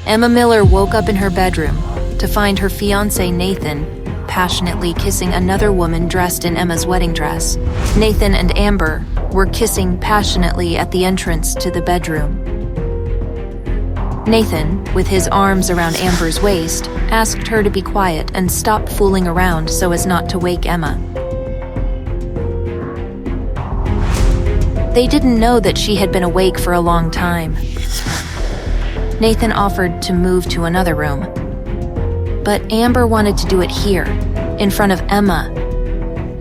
Emma Miller woke up in her bedroom to find her fiancé Nathan passionately kissing another woman dressed in Emma's wedding dress. Nathan and Amber were kissing passionately at the entrance to the bedroom. Nathan, with his arms around Amber's waist, asked her to be quiet and stop fooling around so as not to wake Emma. They didn't know that she had been awake for a long time. Nathan offered to move to another room, but Amber wanted to do it here, in front of Emma,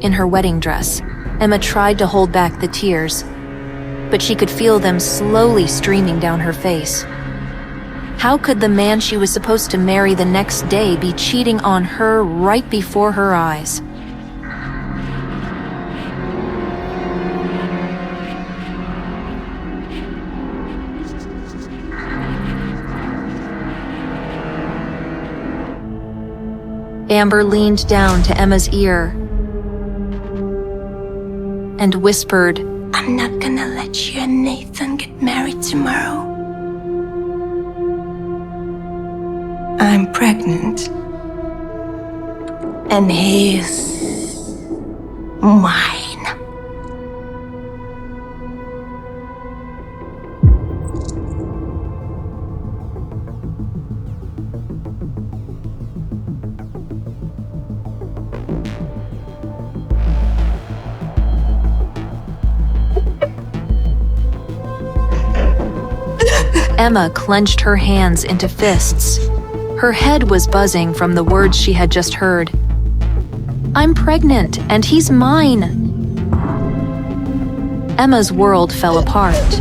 in her wedding dress. Emma tried to hold back the tears, but she could feel them slowly streaming down her face. How could the man she was supposed to marry the next day be cheating on her right before her eyes? Amber leaned down to Emma's ear and whispered, "I'm not gonna let you and Nathan get married tomorrow. I'm pregnant. And he's mine." Emma clenched her hands into fists. Her head was buzzing from the words she had just heard. "I'm pregnant, and he's mine." Emma's world fell apart.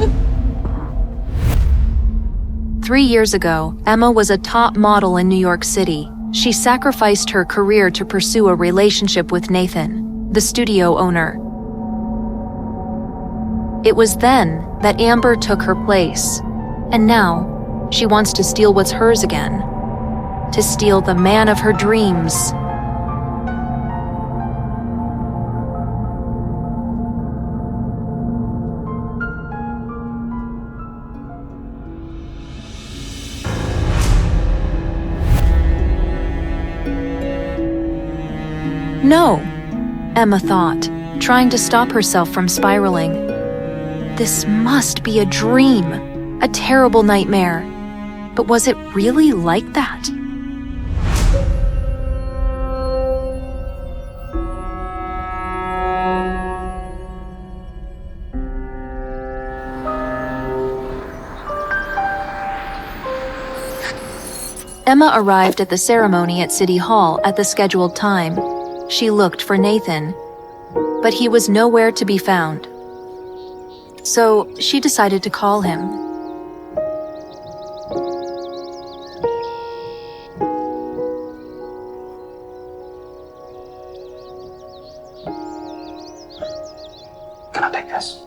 3 years ago, Emma was a top model in New York City. She sacrificed her career to pursue a relationship with Nathan, the studio owner. It was then that Amber took her place. And now, she wants to steal what's hers again. To steal the man of her dreams. No, Emma thought, trying to stop herself from spiraling. This must be a dream. A terrible nightmare. But was it really like that? Emma arrived at the ceremony at City Hall at the scheduled time. She looked for Nathan, but he was nowhere to be found. So she decided to call him. Can I take this?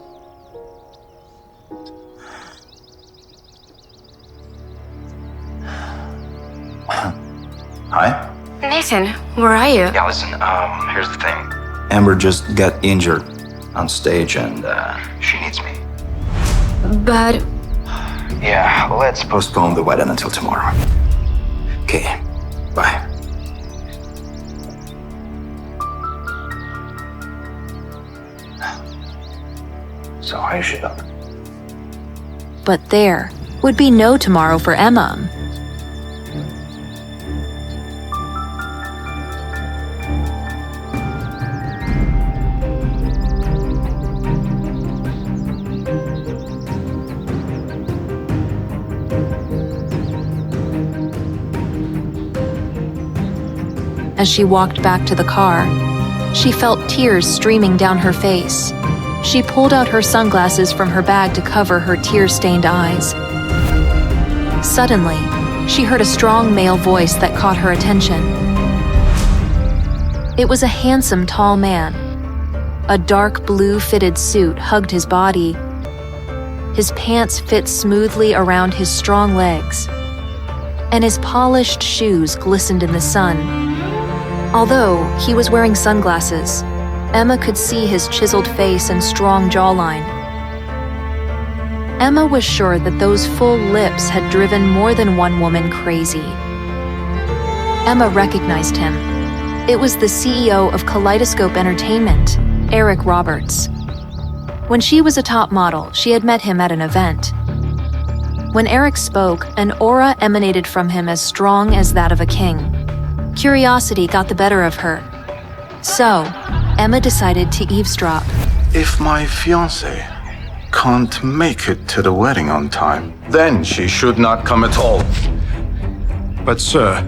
Hi? Nathan, where are you? Yeah, listen, here's the thing. Amber just got injured on stage and, she needs me. But Yeah, let's postpone the wedding until tomorrow. Okay, bye. So I should up. But there would be no tomorrow for Emma. As she walked back to the car, she felt tears streaming down her face. She pulled out her sunglasses from her bag to cover her tear-stained eyes. Suddenly, she heard a strong male voice that caught her attention. It was a handsome, tall man. A dark blue fitted suit hugged his body. His pants fit smoothly around his strong legs, and his polished shoes glistened in the sun. Although he was wearing sunglasses, Emma could see his chiseled face and strong jawline. Emma was sure that those full lips had driven more than one woman crazy. Emma recognized him. It was the CEO of Kaleidoscope Entertainment, Eric Roberts. When she was a top model, she had met him at an event. When Eric spoke, an aura emanated from him as strong as that of a king. Curiosity got the better of her. So, Emma decided to eavesdrop. If my fiancé can't make it to the wedding on time, then she should not come at all. But sir,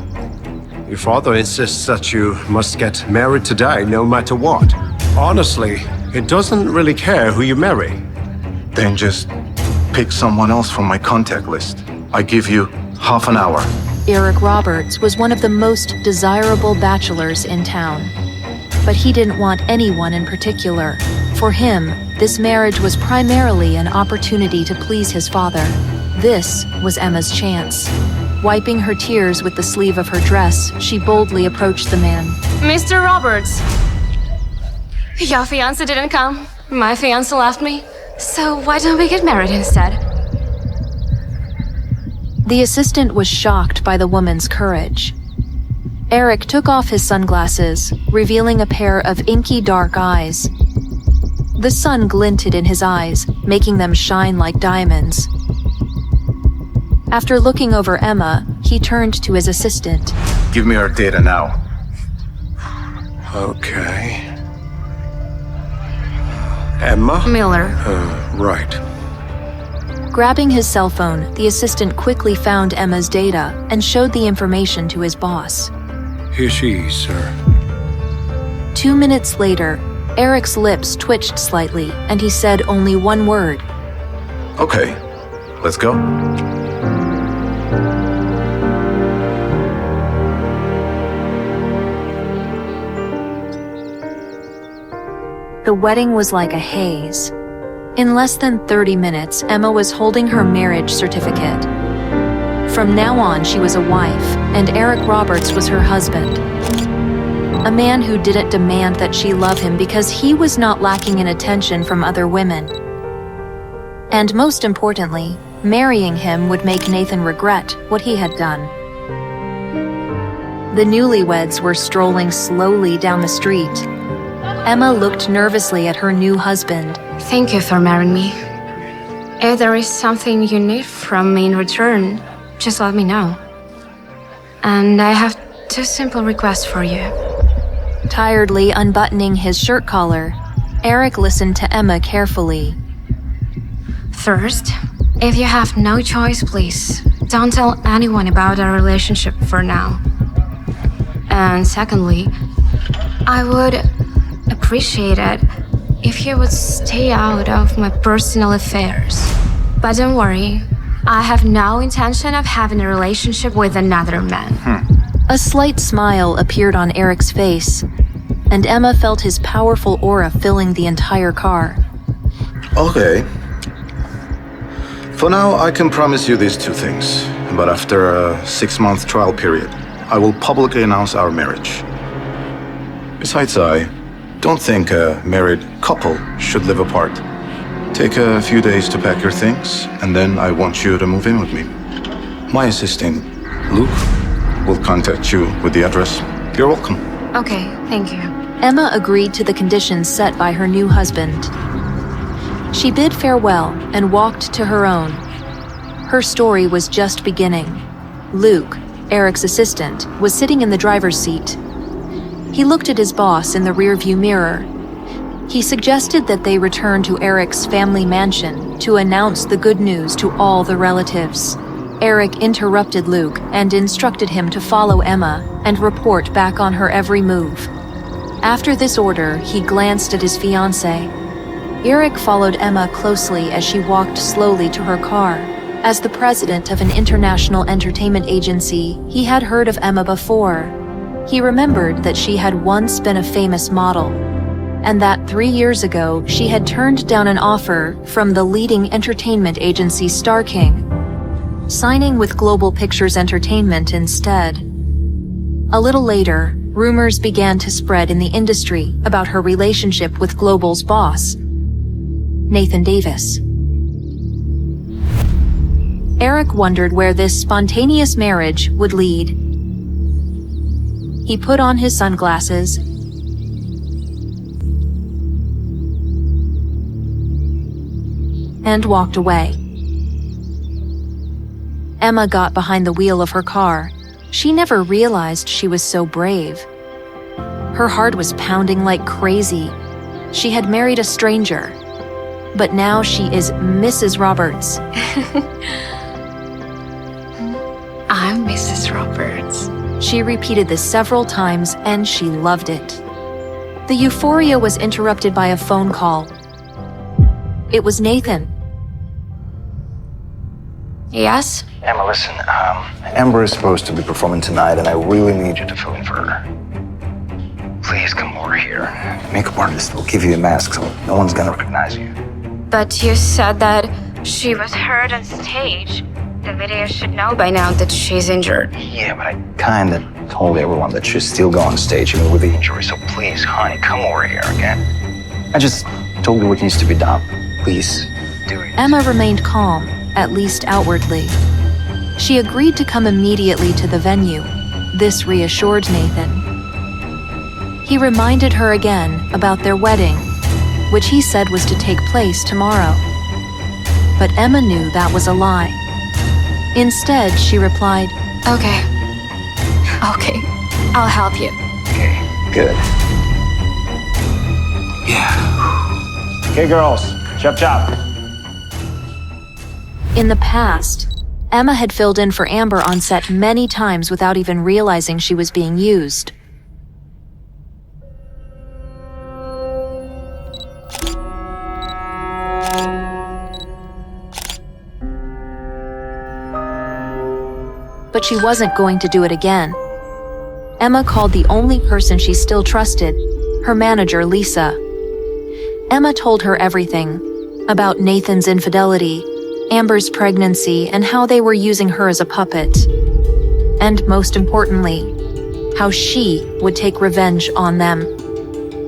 your father insists that you must get married today no matter what. Honestly, he doesn't really care who you marry. Then just pick someone else from my contact list. I give you half an hour. Eric Roberts was one of the most desirable bachelors in town. But he didn't want anyone in particular. For him, this marriage was primarily an opportunity to please his father. This was Emma's chance. Wiping her tears with the sleeve of her dress, she boldly approached the man. Mr. Roberts, your fiancé didn't come. My fiancé left me. So why don't we get married instead? The assistant was shocked by the woman's courage. Eric took off his sunglasses, revealing a pair of inky dark eyes. The sun glinted in his eyes, making them shine like diamonds. After looking over Emma, he turned to his assistant. Give me her data now. Okay. Emma? Miller. Right. Grabbing his cell phone, the assistant quickly found Emma's data and showed the information to his boss. Here she is, sir. 2 minutes later, Eric's lips twitched slightly, and he said only one word. Okay, let's go. The wedding was like a haze. In less than 30 minutes, Emma was holding her marriage certificate. From now on, she was a wife, and Eric Roberts was her husband. A man who didn't demand that she love him because he was not lacking in attention from other women. And most importantly, marrying him would make Nathan regret what he had done. The newlyweds were strolling slowly down the street. Emma looked nervously at her new husband. Thank you for marrying me. If there is something you need from me in return, just let me know. And I have 2 simple requests for you. Tiredly unbuttoning his shirt collar, Eric listened to Emma carefully. First, if you have no choice, please don't tell anyone about our relationship for now. And secondly, I would appreciate it if you would stay out of my personal affairs. But don't worry, I have no intention of having a relationship with another man. A slight smile appeared on Eric's face, and Emma felt his powerful aura filling the entire car. Okay. For now, I can promise you these 2 things. But after a 6-month trial period, I will publicly announce our marriage. Besides, I don't think a married couple should live apart. Take a few days to pack your things, and then I want you to move in with me. My assistant, Luke, will contact you with the address. You're welcome. Okay, thank you. Emma agreed to the conditions set by her new husband. She bid farewell and walked to her own. Her story was just beginning. Luke, Eric's assistant, was sitting in the driver's seat. He looked at his boss in the rearview mirror. He suggested that they return to Eric's family mansion to announce the good news to all the relatives. Eric interrupted Luke and instructed him to follow Emma and report back on her every move. After this order, he glanced at his fiancé. Eric followed Emma closely as she walked slowly to her car. As the president of an international entertainment agency, he had heard of Emma before. He remembered that she had once been a famous model, and that 3 years ago she had turned down an offer from the leading entertainment agency Star King, signing with Global Pictures Entertainment instead. A little later, rumors began to spread in the industry about her relationship with Global's boss, Nathan Davis. Eric wondered where this spontaneous marriage would lead. He put on his sunglasses and walked away. Emma got behind the wheel of her car. She never realized she was so brave. Her heart was pounding like crazy. She had married a stranger, but now she is Mrs. Roberts. I'm Mrs. Roberts. She repeated this several times, and she loved it. The euphoria was interrupted by a phone call. It was Nathan. Yes? Emma, listen, Amber is supposed to be performing tonight, and I really need you to fill in for her. Please come over here. Makeup artist will give you a mask so no one's gonna recognize you. But you said that she was hurt on stage. The video should know by now that she's injured. Yeah, but I kinda told everyone that she's still going on stage even with the injury, so please, honey, come over here, okay? I just told you what needs to be done. Please, do it. Emma remained calm, at least outwardly. She agreed to come immediately to the venue. This reassured Nathan. He reminded her again about their wedding, which he said was to take place tomorrow. But Emma knew that was a lie. Instead, she replied, Okay, I'll help you. Okay, good. Yeah. Okay, girls, chop chop. In the past, Emma had filled in for Amber on set many times without even realizing she was being used. But she wasn't going to do it again. Emma called the only person she still trusted, her manager, Lisa. Emma told her everything about Nathan's infidelity, Amber's pregnancy, and how they were using her as a puppet. And most importantly, how she would take revenge on them.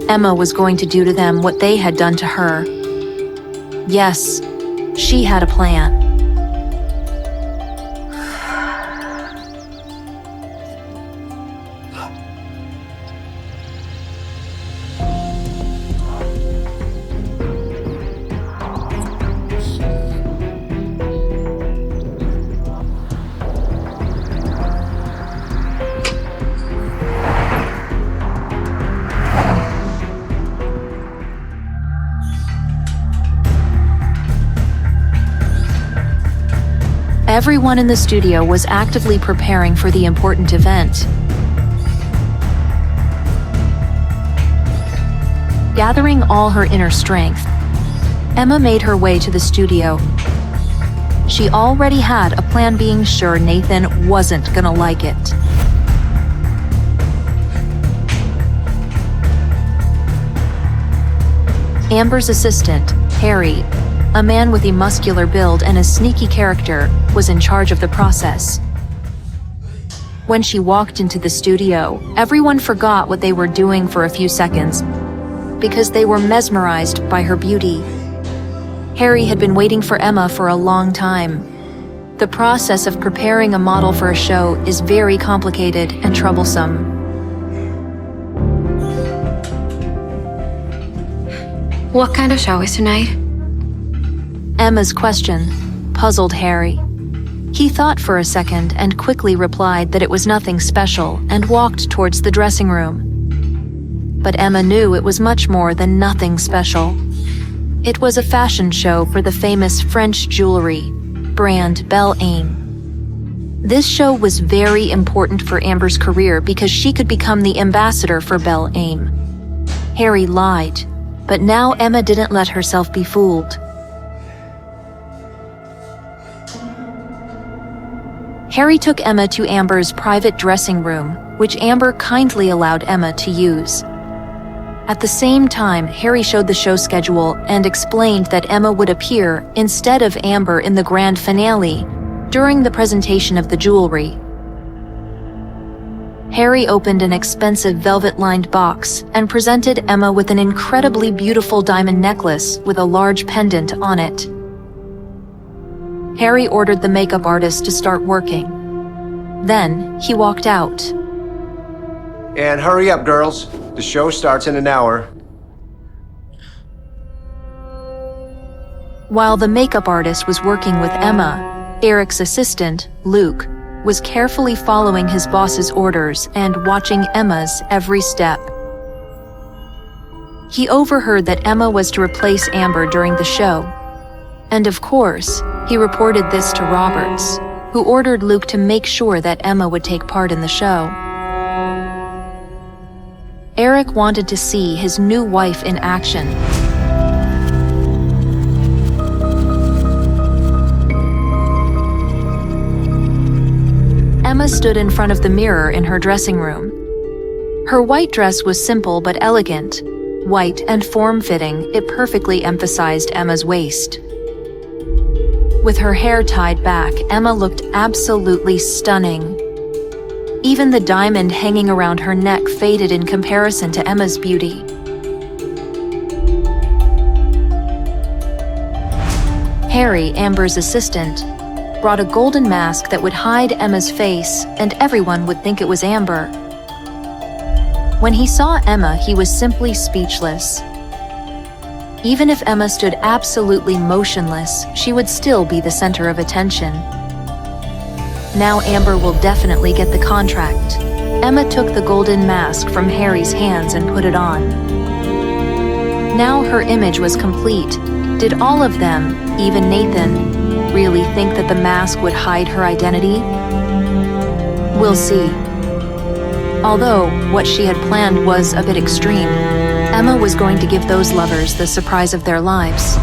Emma was going to do to them what they had done to her. Yes, she had a plan. Everyone in the studio was actively preparing for the important event. Gathering all her inner strength, Emma made her way to the studio. She already had a plan, being sure Nathan wasn't gonna like it. Amber's assistant, Harry, a man with a muscular build and a sneaky character, was in charge of the process. When she walked into the studio, everyone forgot what they were doing for a few seconds because they were mesmerized by her beauty. Harry had been waiting for Emma for a long time. The process of preparing a model for a show is very complicated and troublesome. What kind of show is tonight? Emma's question puzzled Harry. He thought for a second and quickly replied that it was nothing special and walked towards the dressing room. But Emma knew it was much more than nothing special. It was a fashion show for the famous French jewelry brand Belle Aime. This show was very important for Amber's career because she could become the ambassador for Belle Aime. Harry lied, but now Emma didn't let herself be fooled. Harry took Emma to Amber's private dressing room, which Amber kindly allowed Emma to use. At the same time, Harry showed the show schedule and explained that Emma would appear instead of Amber in the grand finale during the presentation of the jewelry. Harry opened an expensive velvet-lined box and presented Emma with an incredibly beautiful diamond necklace with a large pendant on it. Harry ordered the makeup artist to start working. Then, he walked out. And hurry up, girls. The show starts in an hour. While the makeup artist was working with Emma, Eric's assistant, Luke, was carefully following his boss's orders and watching Emma's every step. He overheard that Emma was to replace Amber during the show. And of course, he reported this to Roberts, who ordered Luke to make sure that Emma would take part in the show. Eric wanted to see his new wife in action. Emma stood in front of the mirror in her dressing room. Her white dress was simple but elegant. White and form-fitting, it perfectly emphasized Emma's waist. With her hair tied back, Emma looked absolutely stunning. Even the diamond hanging around her neck faded in comparison to Emma's beauty. Harry, Amber's assistant, brought a golden mask that would hide Emma's face, and everyone would think it was Amber. When he saw Emma, he was simply speechless. Even if Emma stood absolutely motionless, she would still be the center of attention. Now Amber will definitely get the contract. Emma took the golden mask from Harry's hands and put it on. Now her image was complete. Did all of them, even Nathan, really think that the mask would hide her identity? We'll see. Although what she had planned was a bit extreme, Emma was going to give those lovers the surprise of their lives.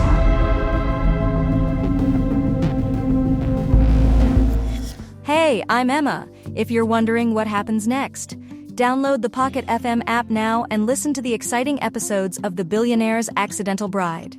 Hey, I'm Emma. If you're wondering what happens next, download the Pocket FM app now and listen to the exciting episodes of The Billionaire's Accidental Bride.